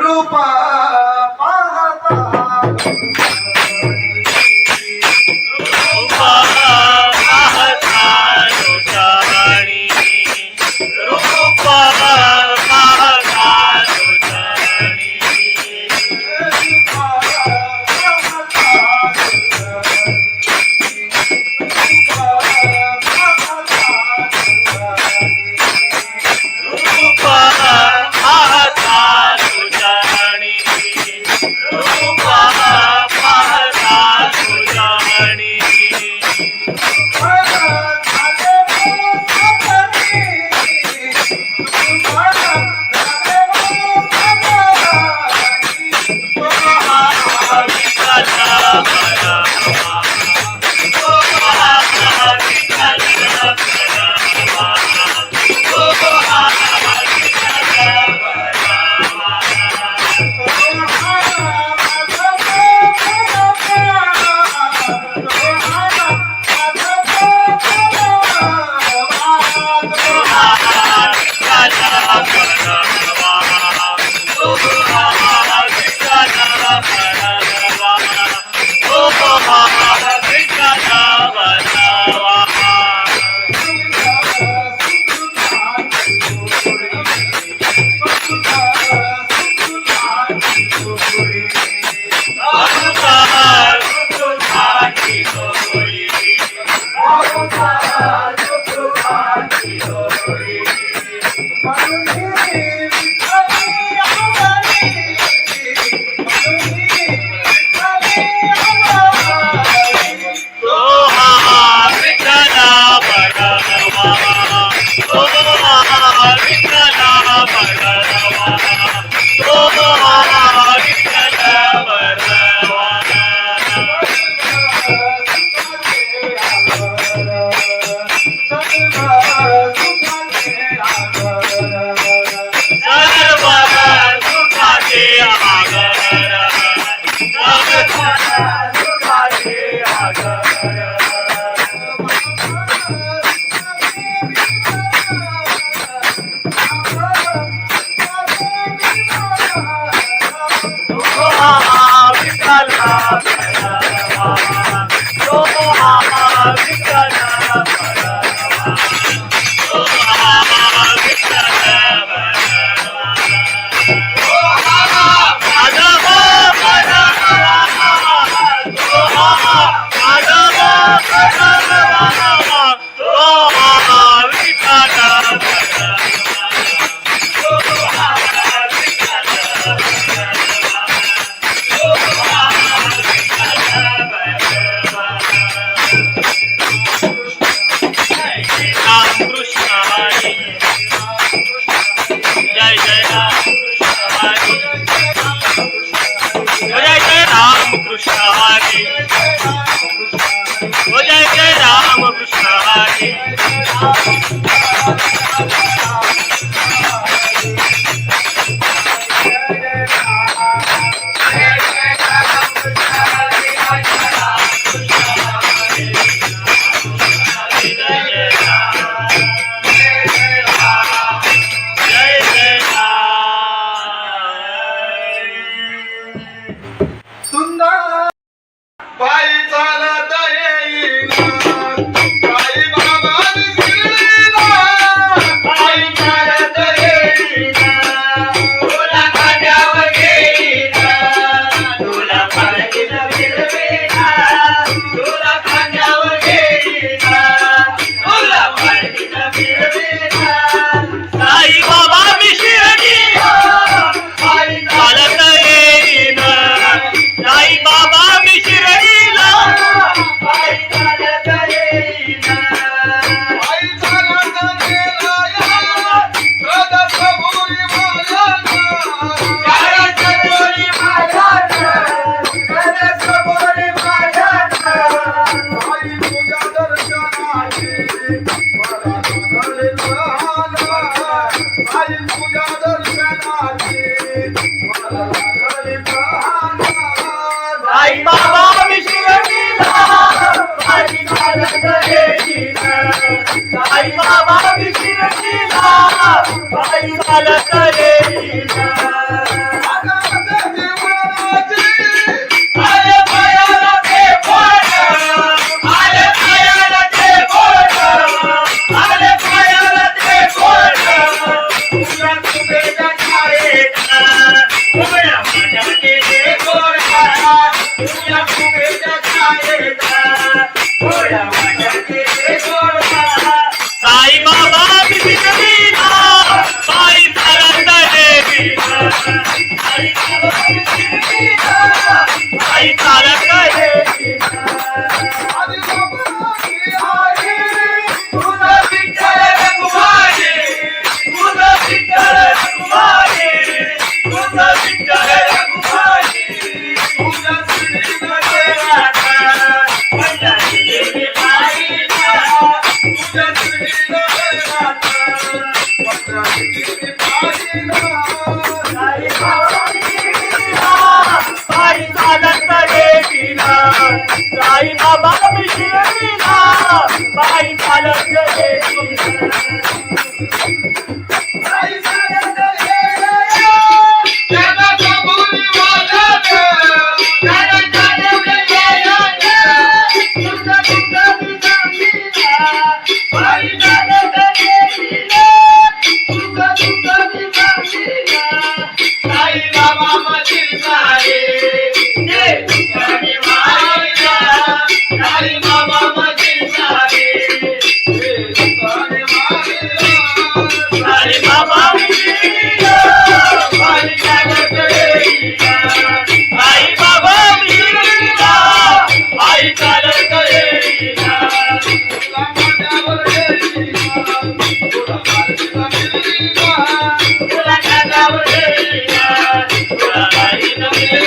रूपा बाबा विकिरणीला बाई चालत रेला साई बाबा विकिरणीला बाई चालत रेला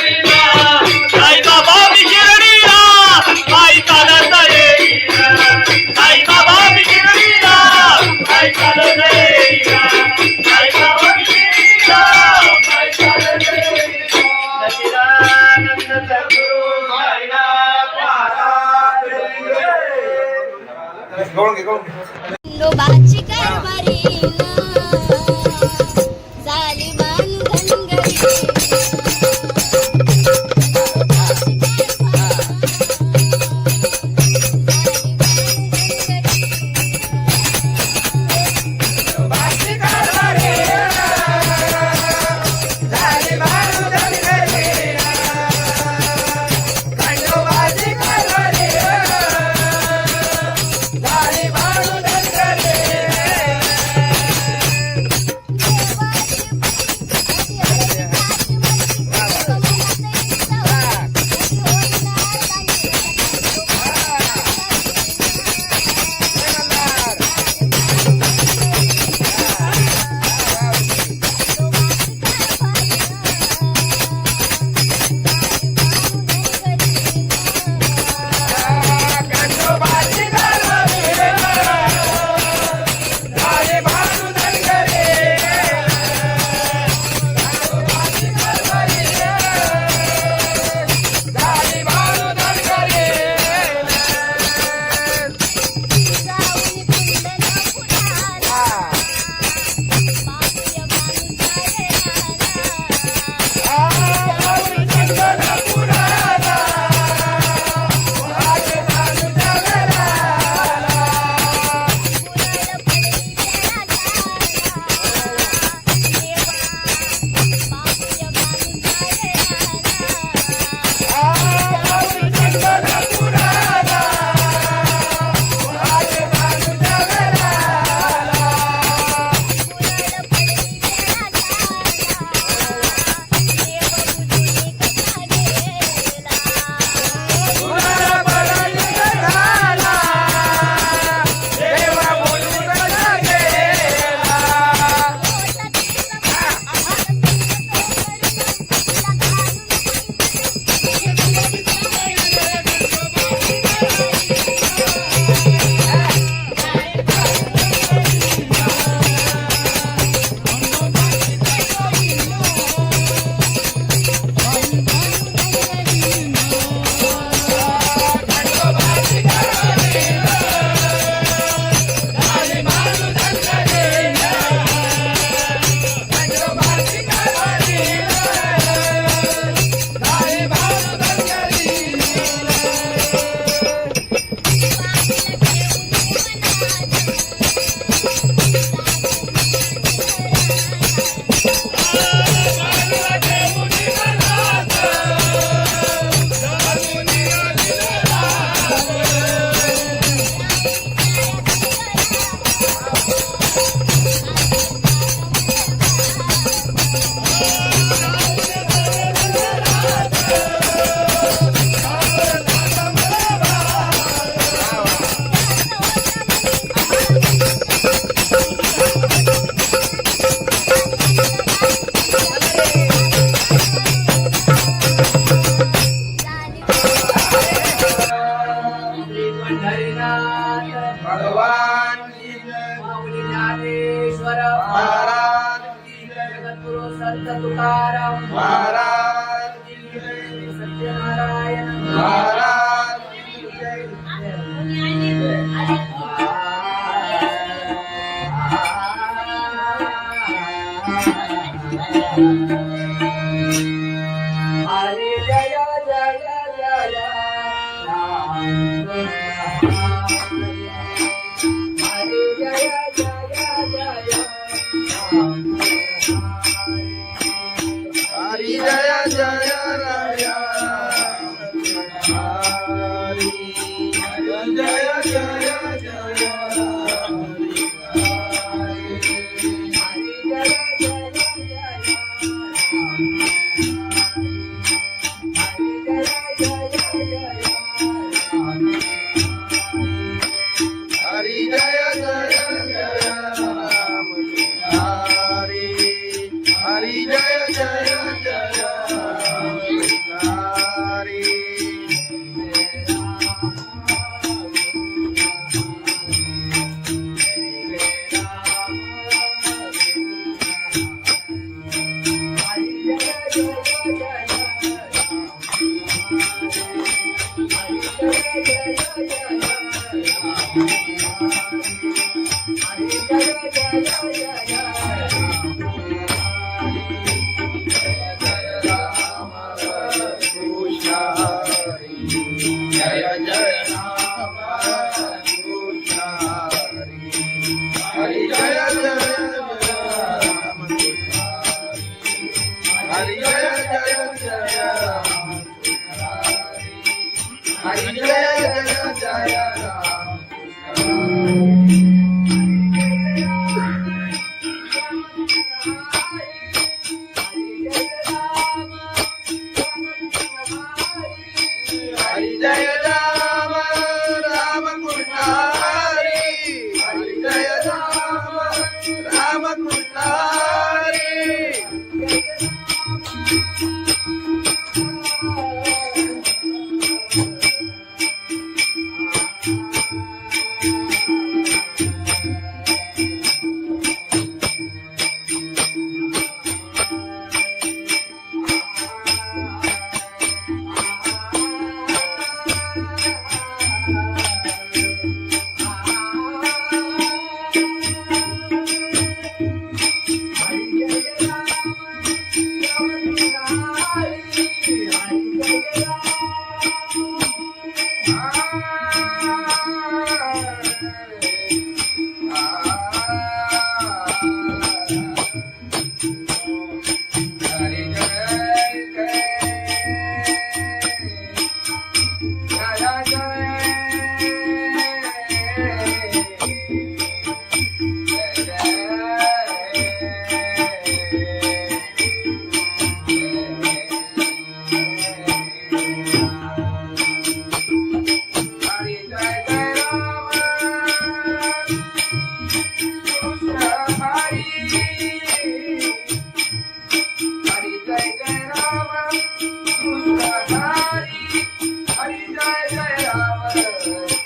साई बाबा विकिरणीला बाई चालत रेला साई बाबा विकिरणीला बाई चालत लोबाची कारभारीला झाली बांधन गरी तुकाराम महाराज की जय. सत्यनारायण महाराज की जय. हरे जय जय जय राम हरे जय जय जय राम हरी जय जय राय हरी जय जय जय हरी जय जय जय राम हरी हरी जय जय जय राम हरी जय जय राम कृष्ण हरि जय जय राम हरि जय जय जय राम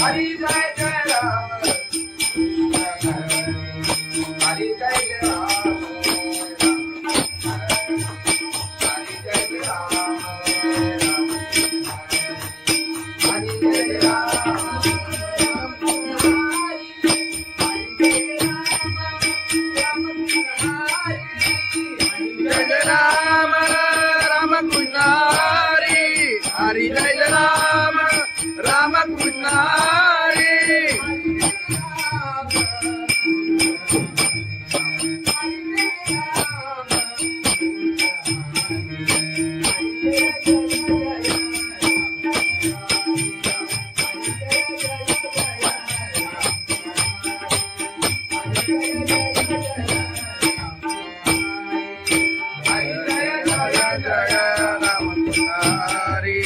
हरि जय जय जय राम हरि जय राम राम कृष्ण हरि हरि जय राम राम कृष्ण हरि हरि जय राम राम कृष्ण हरि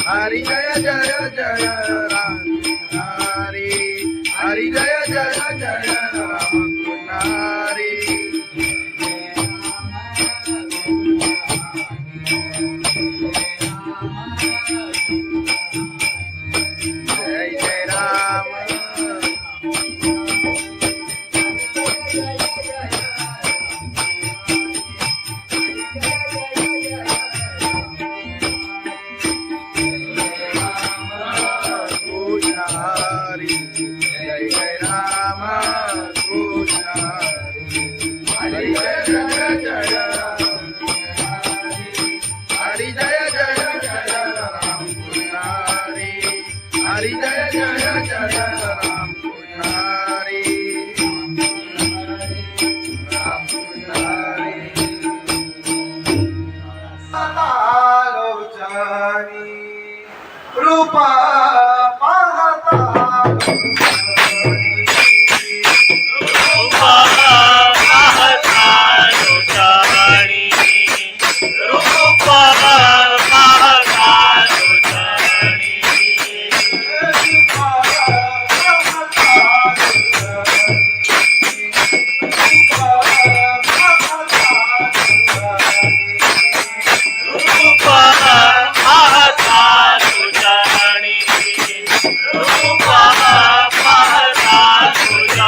हरि जय जय जय राम हरि हरि जय जय जय राम हरि जय जय राम राम कृष्ण हरी राम कृष्ण हरी आलोचनी रूपा पाहता रूपा पाहता लोचाणी रूपा पाहता लोचाणी रूपा पाहता लोचाणी रूपा पाहता लोचाणी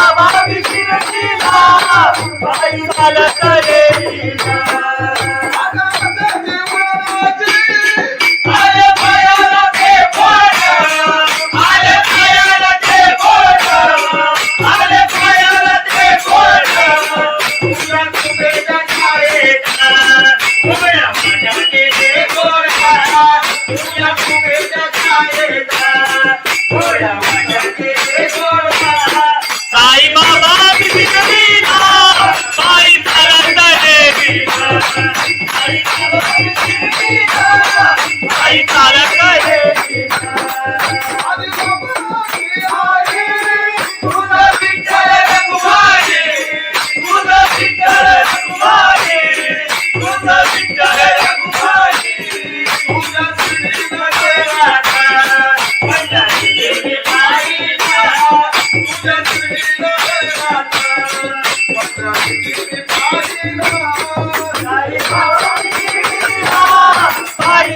बाबा शिर्डीला पायी चालत येईना आले पायाला ते बोट आले पायाला ते बोट आले पायाला ते बोट तुझ्या कुबेच्या छायेचा उभ्या माझ्या केले गोरा तुझ्या कुबेच्या छायेचा उभ्या माझ्या केले गोरा साई बाबा शिर्डीला पायी चालत येईना साई बाबा शिर्डीला पायी चालत येईना तुझं विठ्ठल रघुमाई तुझं विठ्ठल रघुमाई तुझं विठ्ठल रघुमाई तुझ्या श्रीमध्ये राधा माझ्या देवी बाईला तुझ्या श्रीमध्ये राधा माझ्या देवी बाईला साई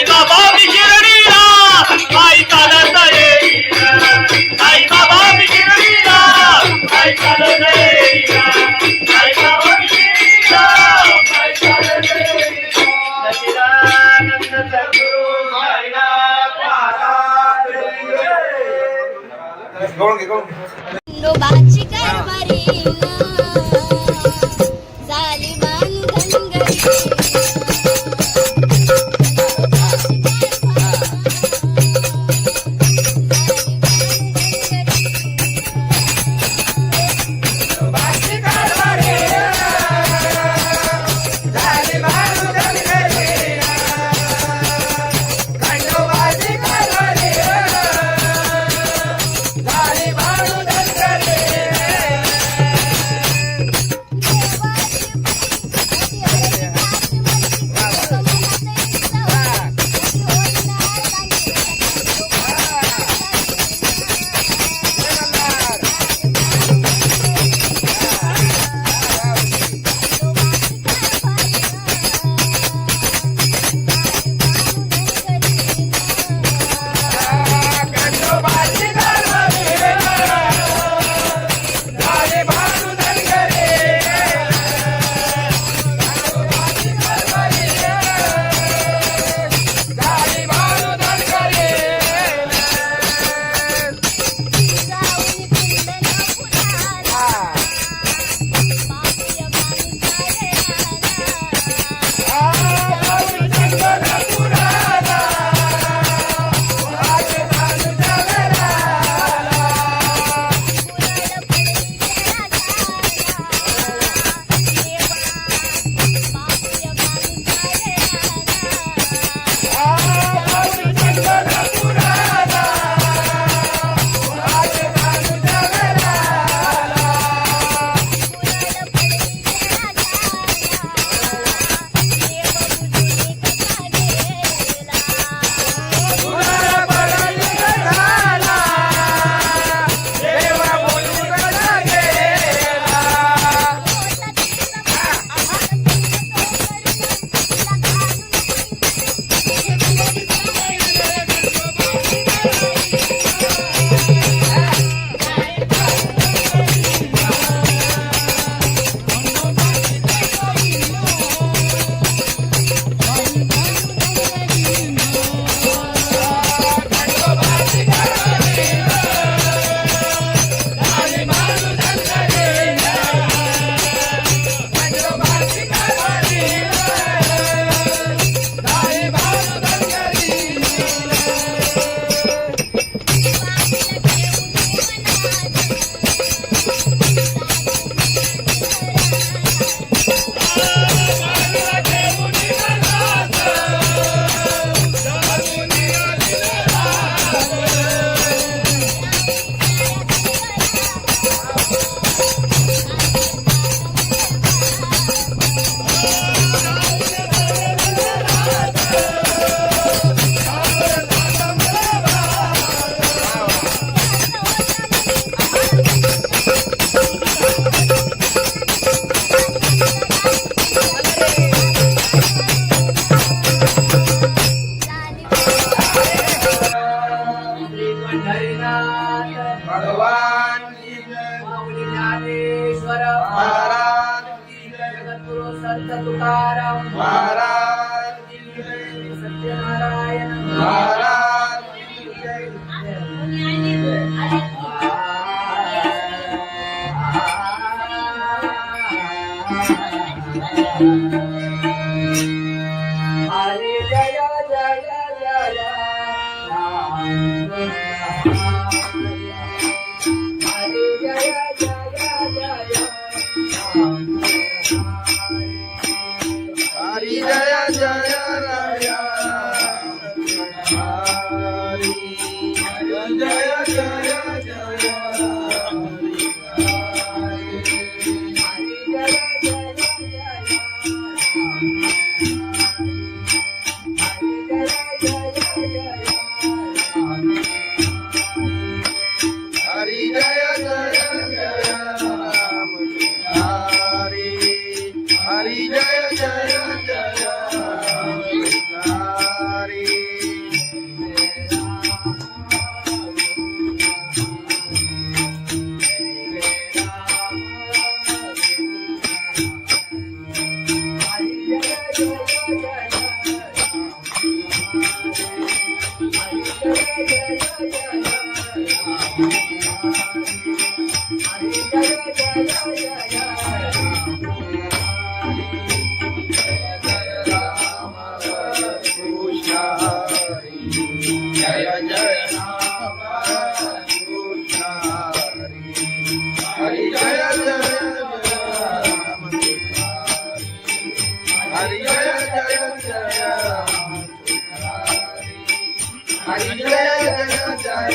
बाबा शिर्डीला पायी चालत येईना साई बाबा शिर्डीला पायी चालत येईना खंडोबाची कारभारी झाली बांधनगरी खंडोबाची कारभारी झाली बांधनगरी सद्गुरु संत तुकाराम महाराज की जय, सत्यनारायण महाराज की जय. हरे जय जय जय राम हरे जय जय जय राम हरि जय जय राया हरि जय जय जय हरि जय जय जय राम हरि हरि जय जय जय राम हरि कृष्ण हरि जय जय राम कृष्ण हरि जय जय राम हरि जय जय जय राम हरि जय जय जय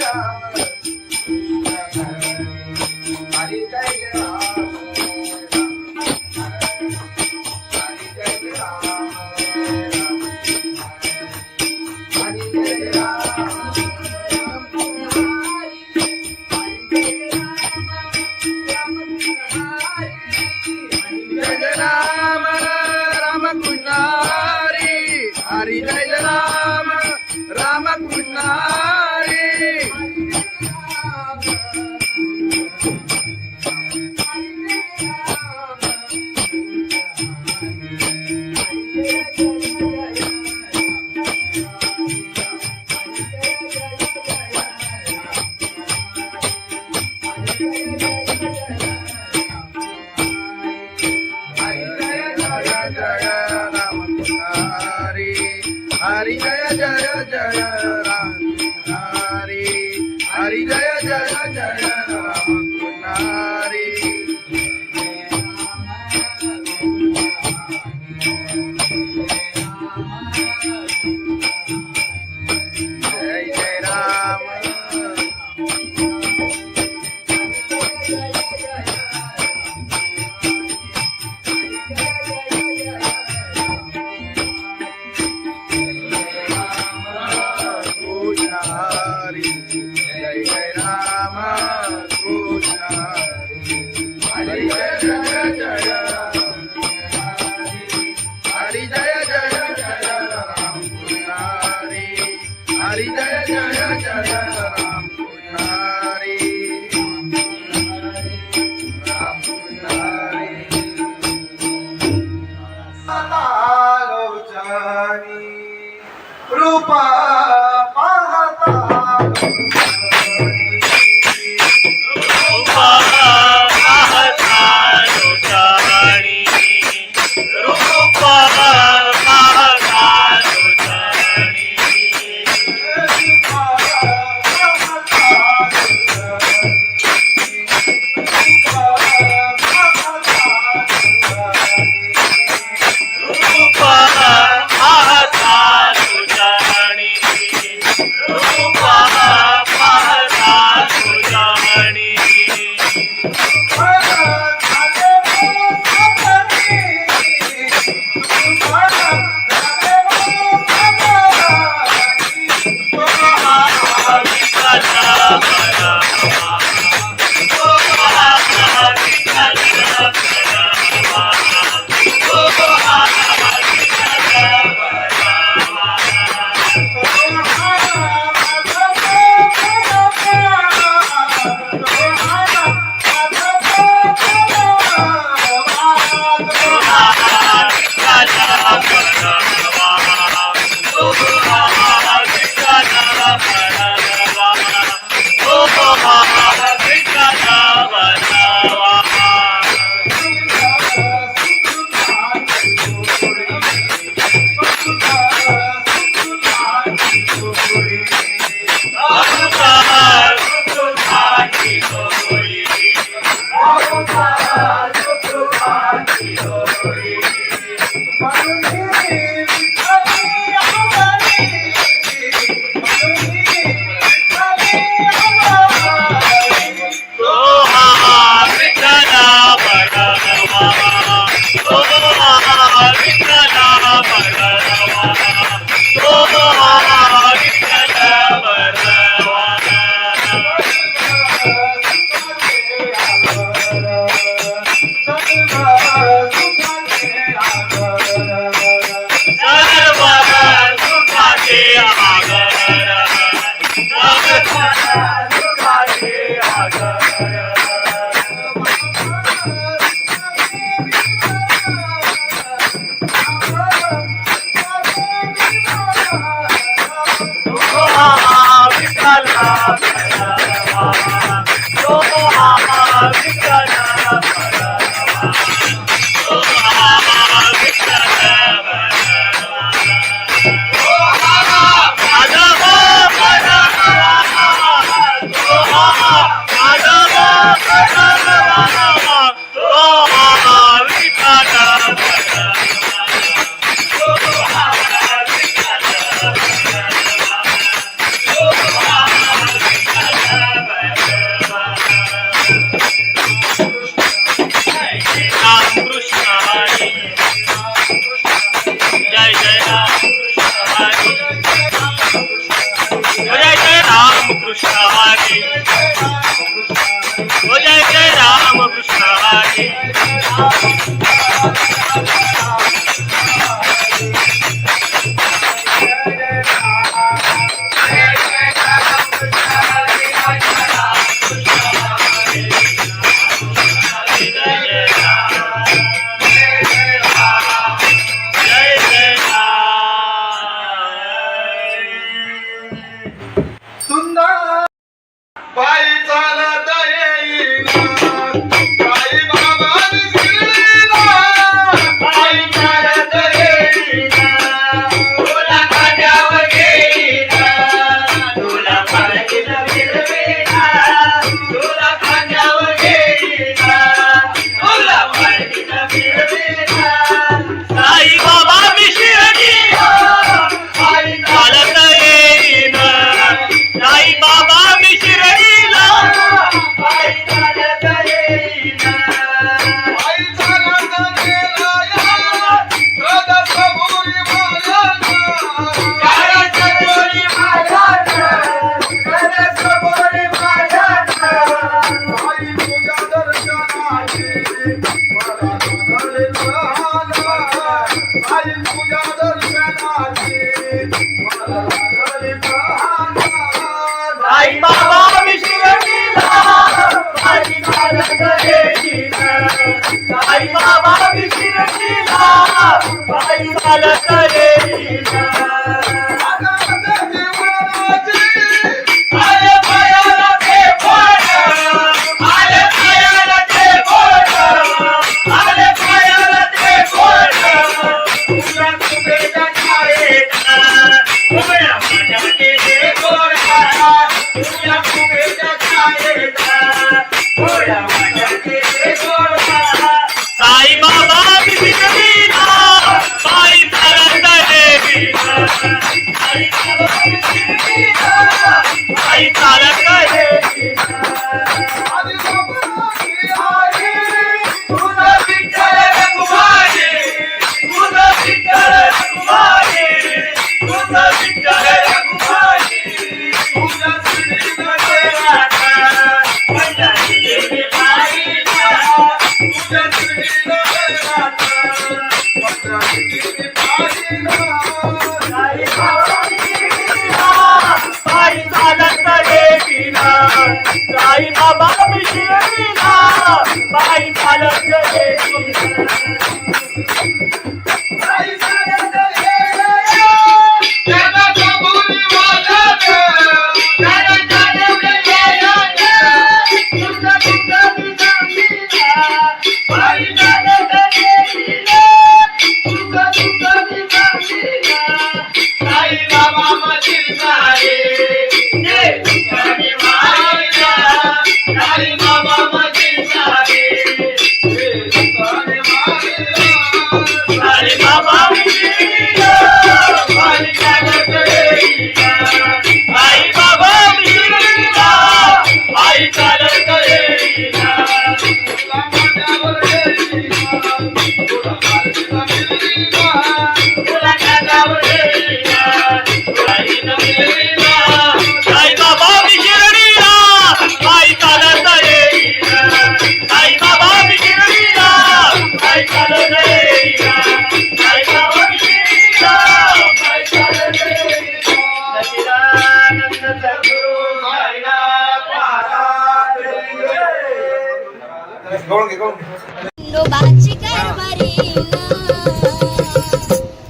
राम हरि जय राम राम कृष्ण हरि हरि जय राम राम कृष्ण हरि हरि जय राम राम कृष्ण हरि हरि जय जय जय राम हरि हरि जय जय जय राम हरि जय जय राम आई बाबा मी शिर्डीला आई झालं करेलीला आई बाबा मी शिर्डीला आई झालं करेलीला आले पायाला ते पोट आले पायाला ते पोट आले पायाला ते पोट तुझ्या कुबेच्या छायेत उभ्या माझ्या केले गोरा तुझ्या कुबेच्या छायेत उभ्या माझ्या केले गोरा साई बाबा मी शिर्डीला साई झालं करेलीला आई चालत गेली आई चालत गेली त्याला कबूल वाटत त्याला चालत गेली तुझा तुझा तुझा आई चालत गेली तुझा तुझा तुझा आई बाबा मशीन झाले ये तुझ्याने मारिया आई बाबा मशीन झाले ये तुझ्याने मारिया आई बाबा मशीन आई चालत गेली आई बाबा मशीन आई चालत गेली तुला माझ्यावर गेली तुला माझ्यावर गेली तुला माझ्यावर गेली आई बाबा बिगिरडीला आई चालत येईला आई बाबा बिगिरडीला आई चालत येईला आई बाबा बिगिरडीला आई चालत येईला सच्चिदानंद सद्गुरु साईनाथ महाराज खंडोबाची कारभारी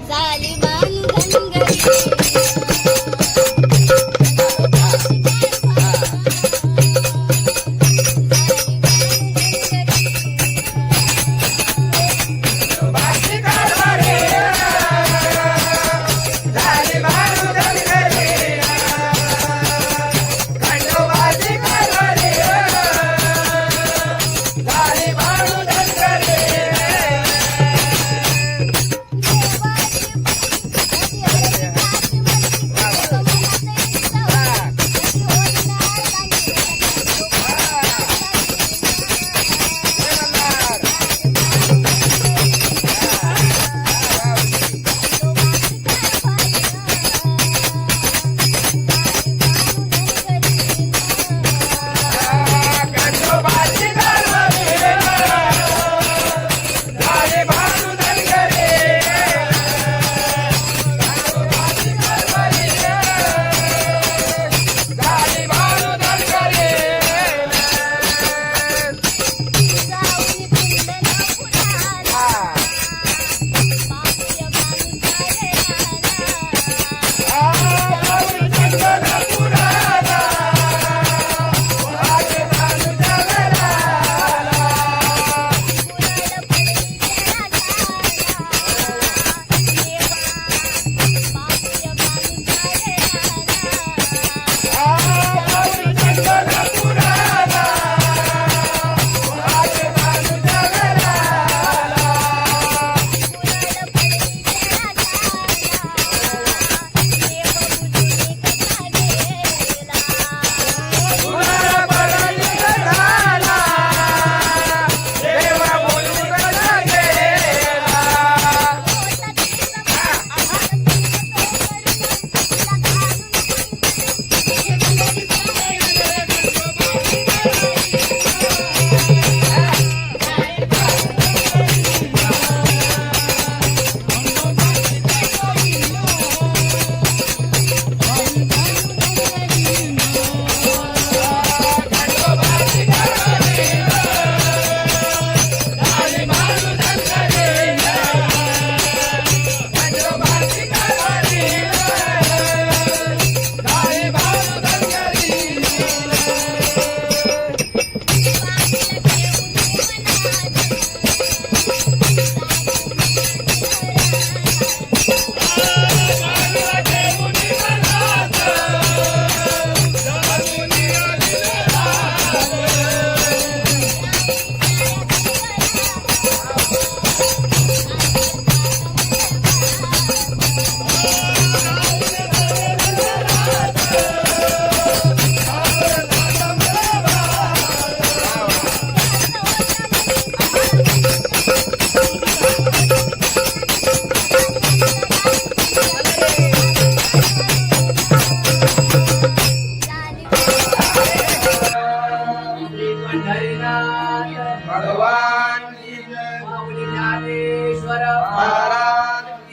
झाली बांधनगरी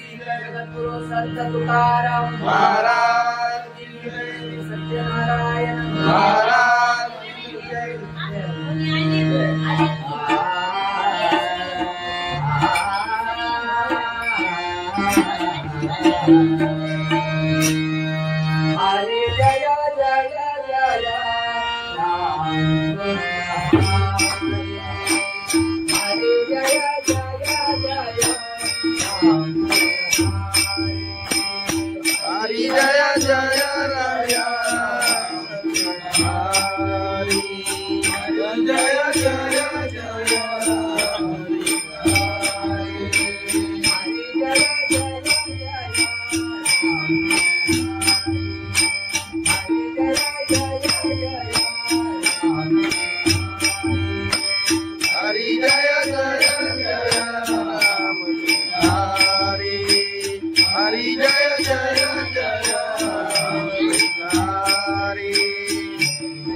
संत तुकाराम महाराज की जय, सत्यनारायण महाराज की जय. महाराज हरी जय जय जय राम हरी जय जय जय राम हरी जय जय राय हरी जय जय जय हरी जय जय जय राम हरी हरी जय जय जय हरी जय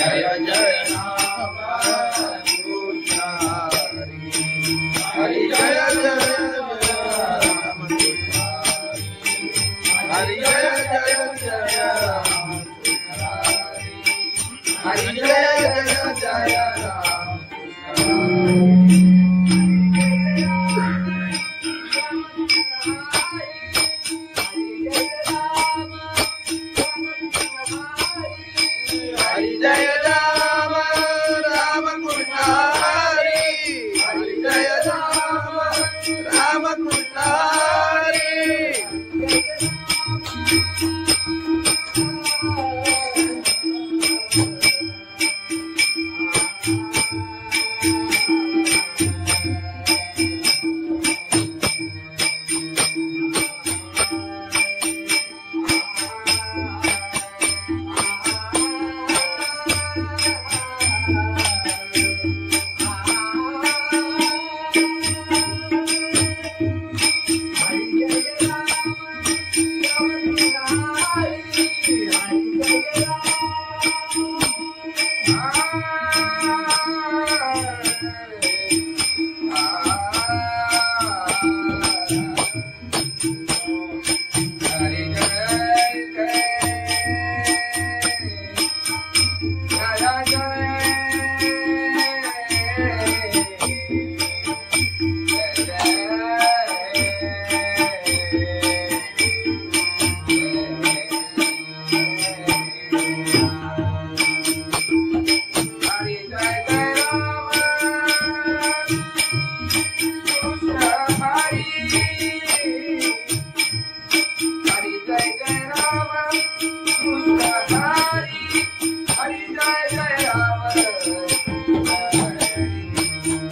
जय राम कृष्ण हरि जय जय राम हरि जय जय जय राम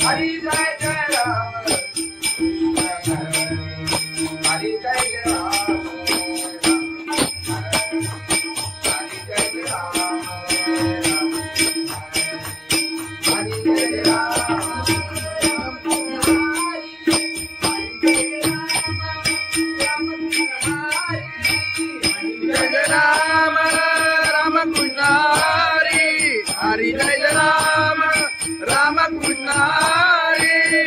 हरि जय जय जय राम हरि जय राम राम कृष्ण हरि हरि जय राम राम कृष्ण हरि हरि जय राम राम कृष्ण हरि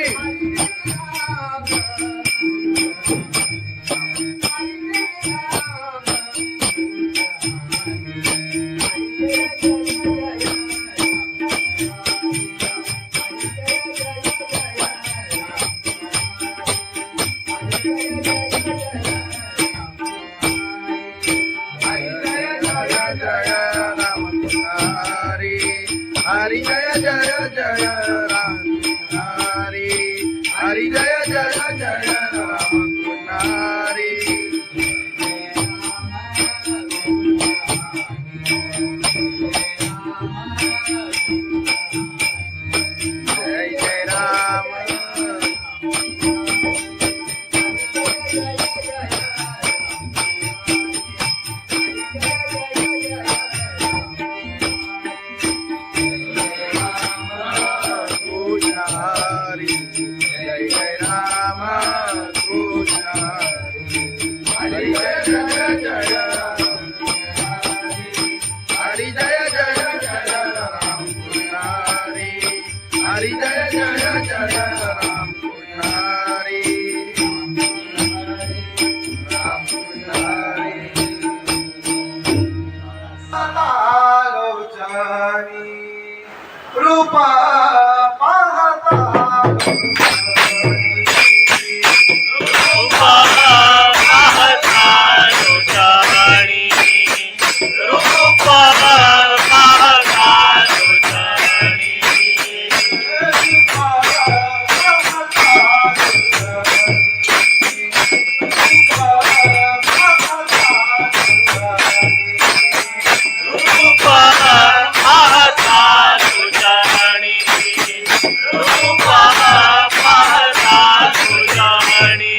रूपा पाहता तुझ्याणी रूपा पाहता तुझ्याणी रूपा पाहता तुझ्याणी रूपा पाहता तुझ्याणी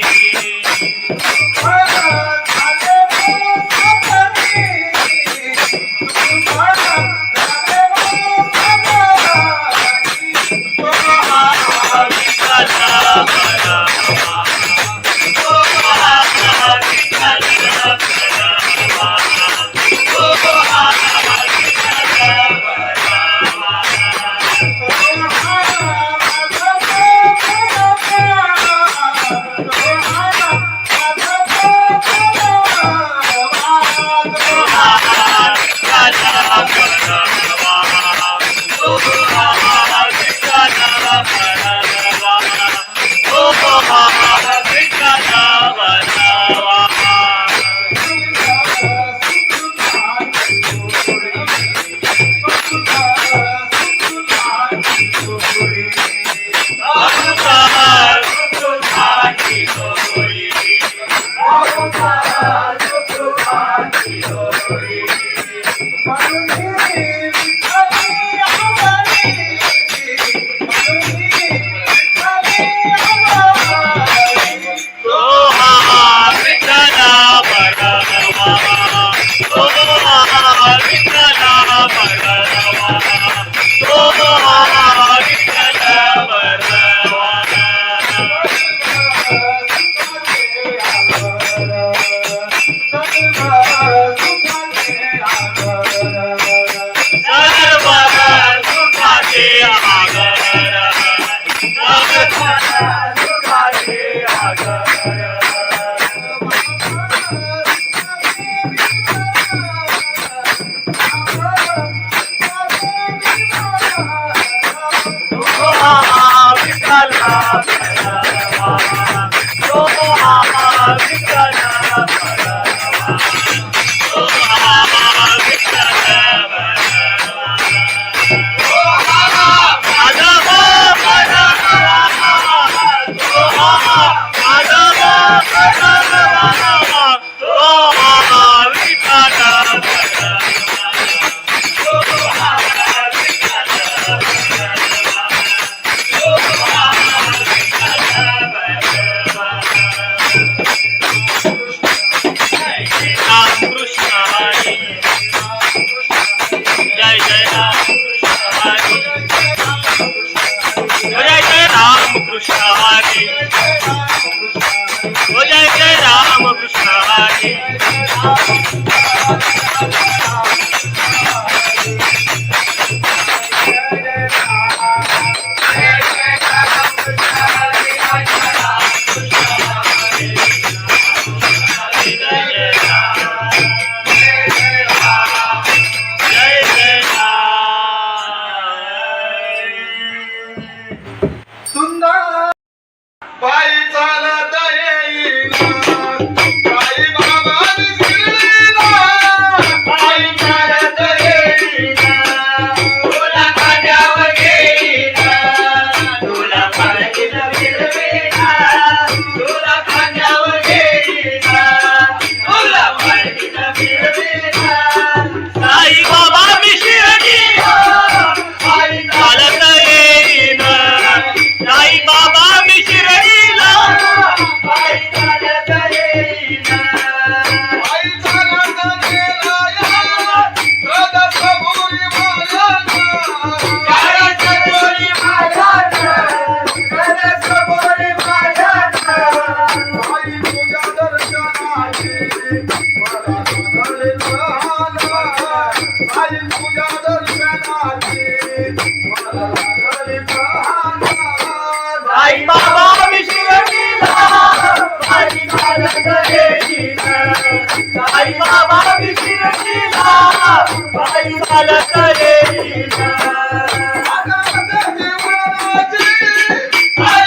आई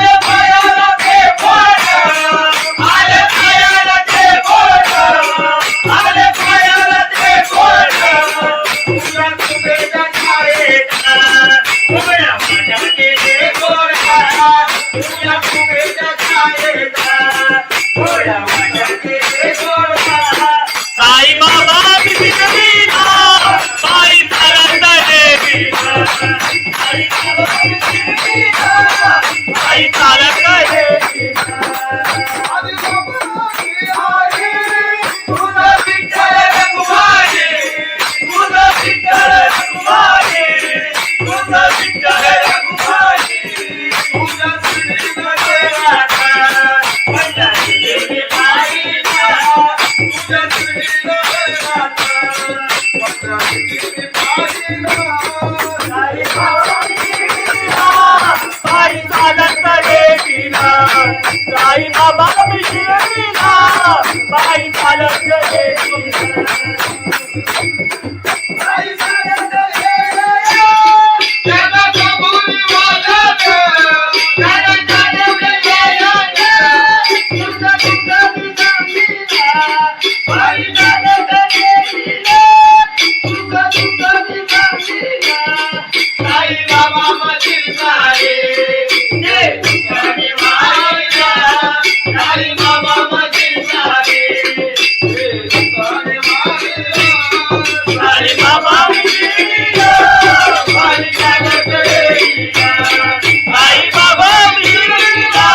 तुझ्या फुगेच्या छायेचा थोड्या वाट्याचे गोडवा साई बाबा बिघडविला पायी चालत देवीला साई बाबा बिघडविला पायी चालत देवीला आधी बाबाची आई तुझं विठ्ठल रघुमाई तुझं विठ्ठल रघुमाई तुझं विठ्ठल रघुमाई तुझ्या श्रीनं देवाचा पंढरी देवी पाहिला तुझ्या श्रीनं देवाचा पंढरी पाहिला साई बाबा बिघडविला पायी चालत देवीला साई बाबा बिघडविला पायी चालत देवीला आई सारंग ये त्याला कबुली वाजत त्याला चालवलं गेलं तुझं तुझं बिघडविला पायी चालत देवीला तुझं तुझं बिघडविला साई बाबा मधील सारे ते ठिकाणी वाहिला साई बाबा मधील सारे तुझ्याने मारिला साई बाबा बिघडविला पायी चालत देवीला साई बाबा बिघडविला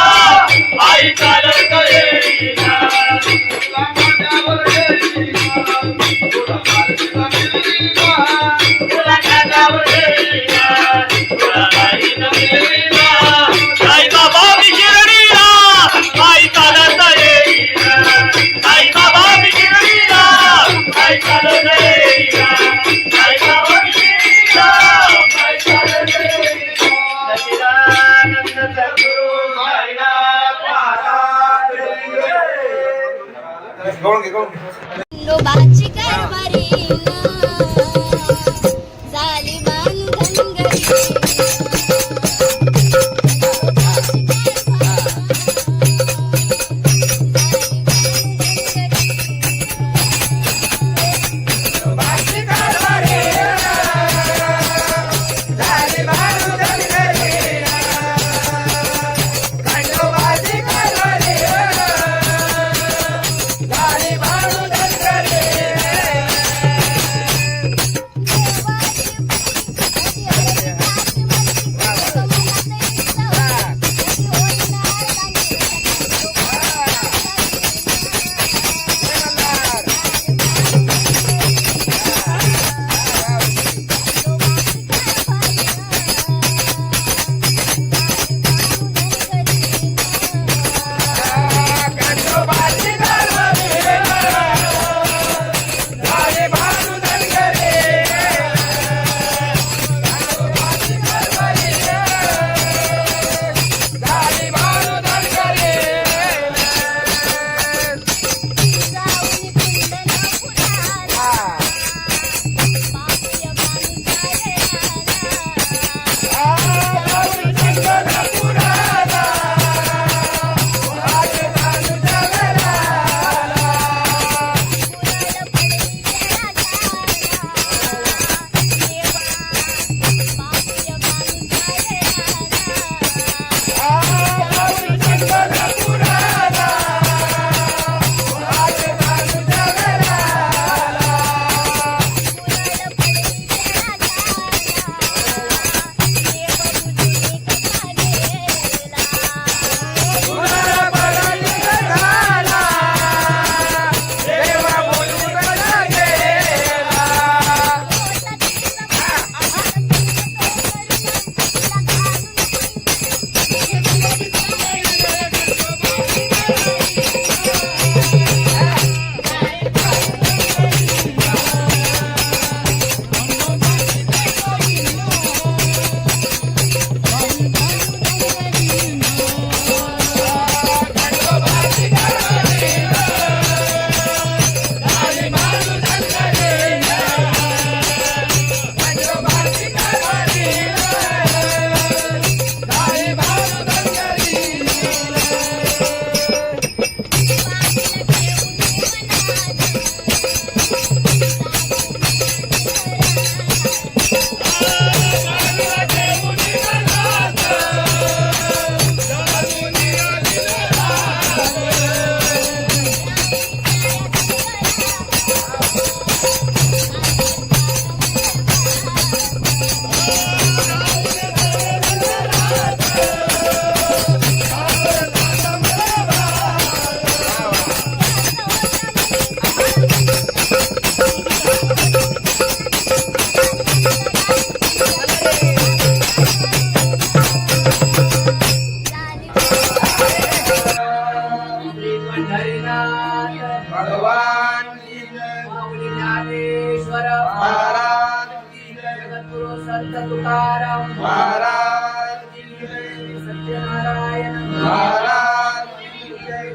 पायी चालत देवीला तुला माझ्यावर येईना तुला मार्गीला मिळीना तुला खांद्यावर घेईना, तुला बाईनं मिळविला. साई बाबा बिघडविला, पायी चालत येईना. साई बाबा बिघडविला, पायी चालत येईना. साई बाबा बिघडविला, पायी चालत येईना. सच्चिदानंद सद्गुरू साईनाथ महाराज की जय. खंडोबाची कारभारीनं झाली बांधन गरी संत तुकाराम महाराज की जय. सत्यनारायण महाराज की जय.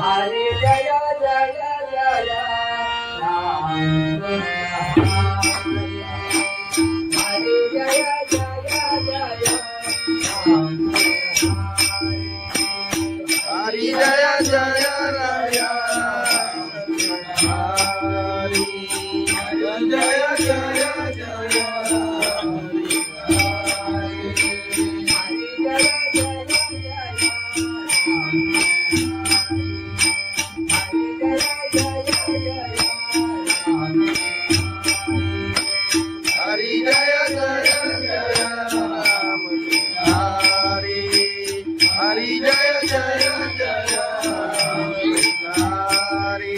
हरे जय जय जय राम हरे जय जय जय राम हरी जय जय राया. हरी जय जय जय हरी जय जय जय राम. हरी हरी जय जय जय हरी.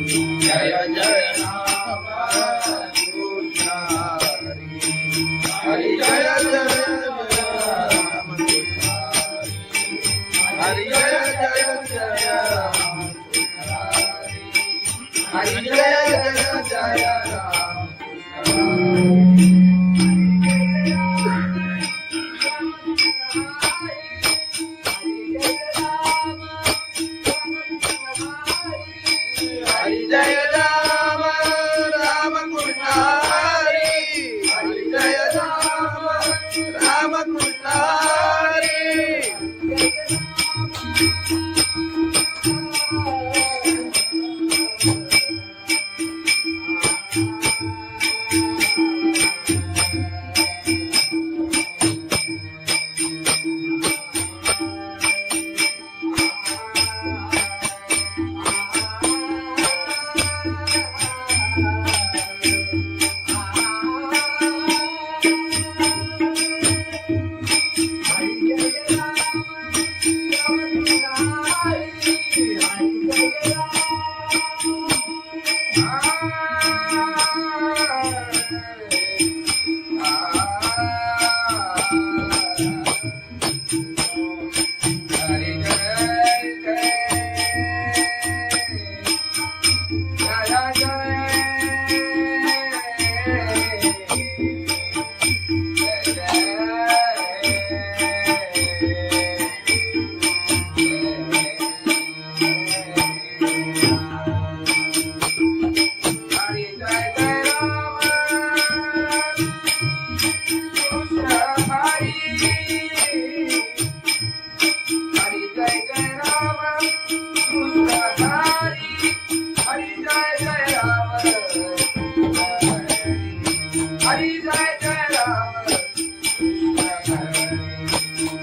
जय जय राम कृष्ण हरि. हरि जय जय राम कृष्ण हरि. जय जय राम हरि. जय जय राम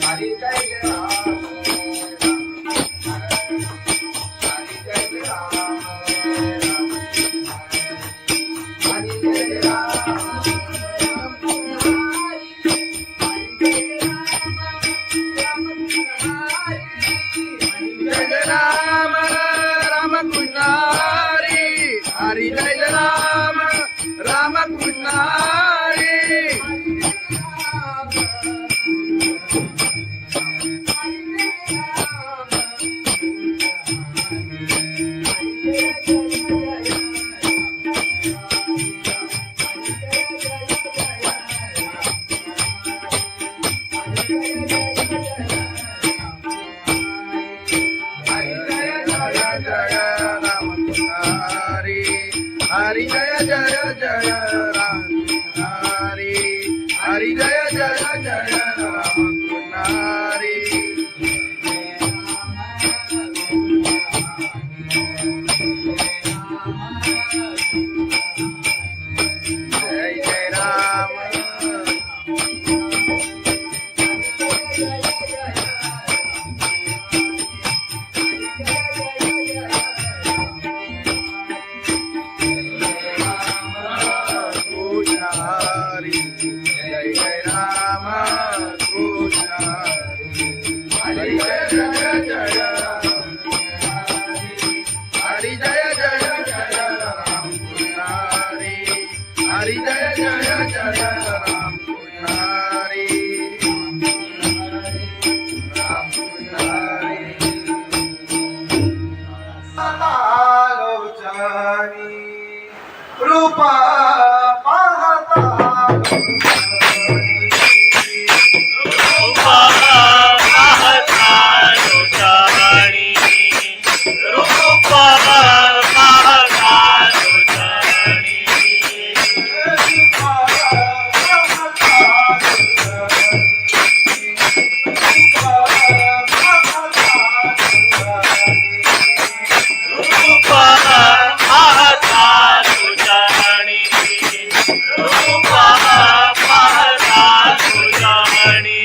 हरि. जय राम राम कृष्ण हरि. हरि जय राम राम कृष्ण हरि. हरी जय राम राम कृष्ण हरी. हरि जय जय जय राम हरि. हरि जय जय जय राम हरि. जय जय राम रूपा पाहता तुझ्याणी रूपा पाहता तुझ्याणी रूपा पाहता तुझ्याणी रूपा पाहता तुझ्याणी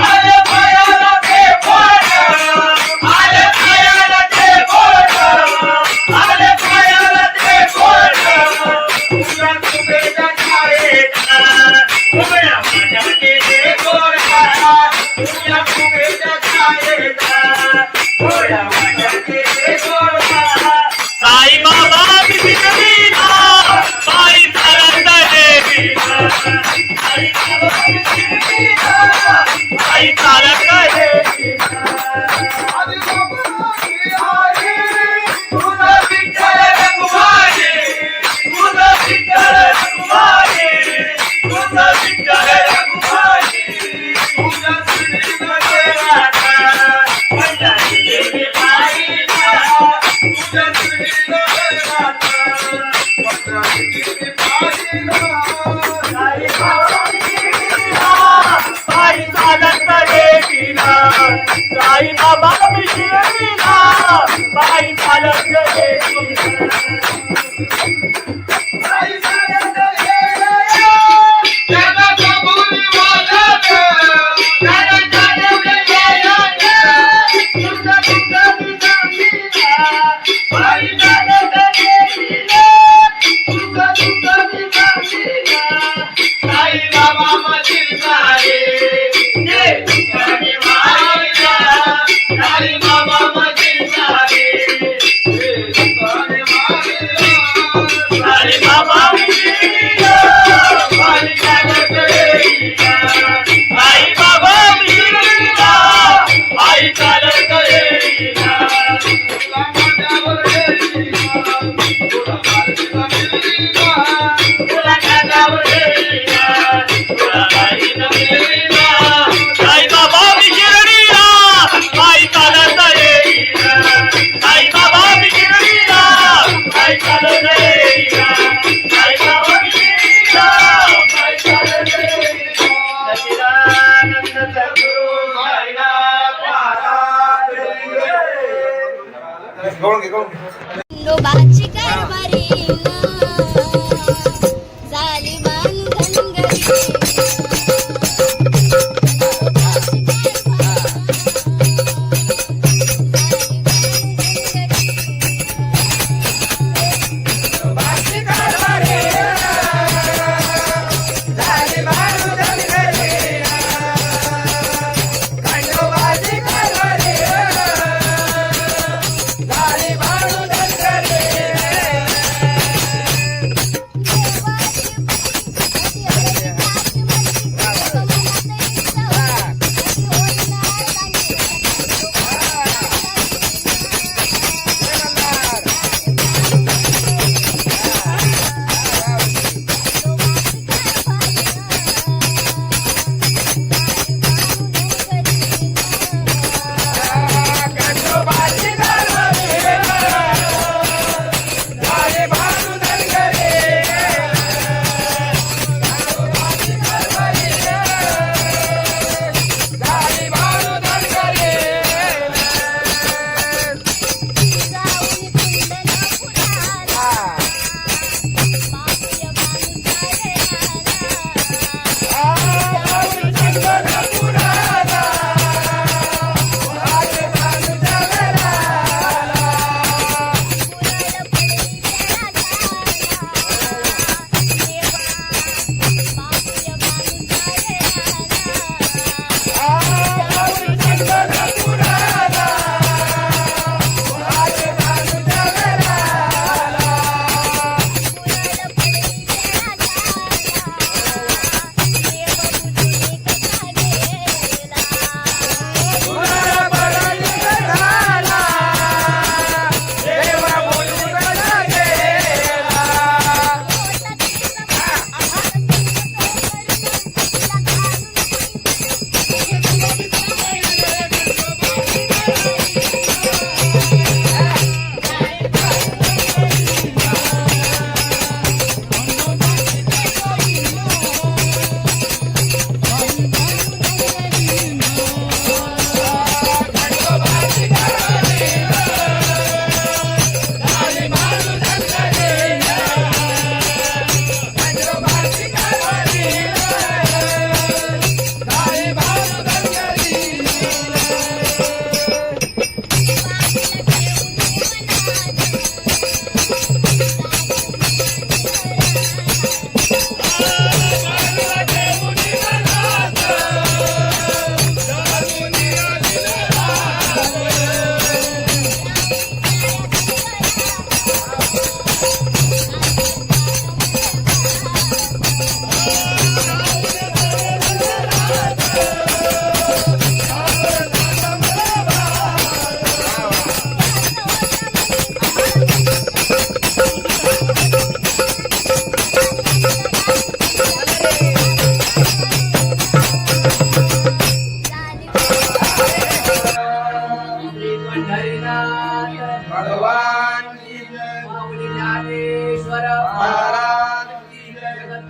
आई साई बाबा विसरला पायी चालत देवीला साई बाबा विसरला पायी चालत देवीला तुझं विठ्ठल रघुमाई तुझं विठ्ठल रघुमाई तुझं विठ्ठल रघुमाई तुझ्या श्रीनगरात पंढरी देवी पायीला तुझ्या श्रीनगरात पंढरी देवी पायीला साई बाबा विसरला पायी चालत देवीला साई बाबा विसरला पायी चालत देवीला खंडोबाची कारभारी झाली बांधनगरी झाली बाळू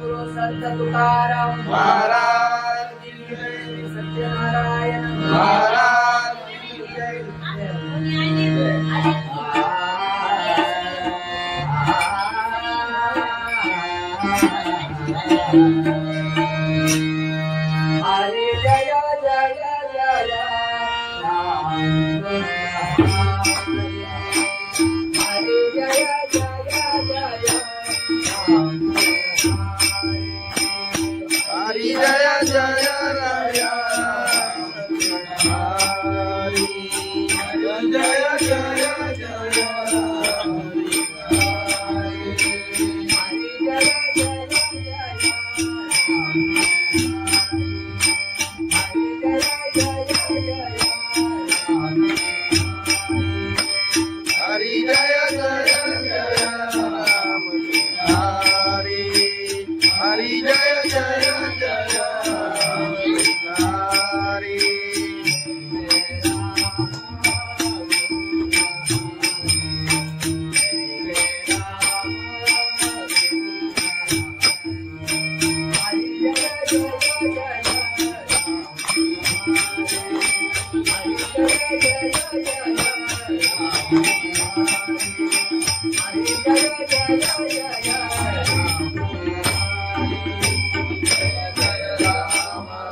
सद्गुरु संत तुकाराम महाराज की जय, सत्यनारायण महाराज की जय. हरे जय जय जय राम हरे जय जय जय राम हरि जय जय राया हरि जय जय जय हरि जय जय जय राम हरि हरि जय जय जय राम हरि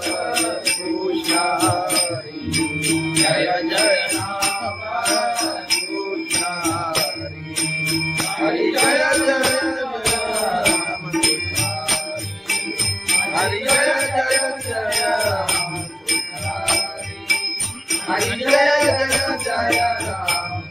कृष्ण हरि जय जय राम कृष्ण हरि जय जय राम हरि जय जय जय राम हरि जय जय जय राम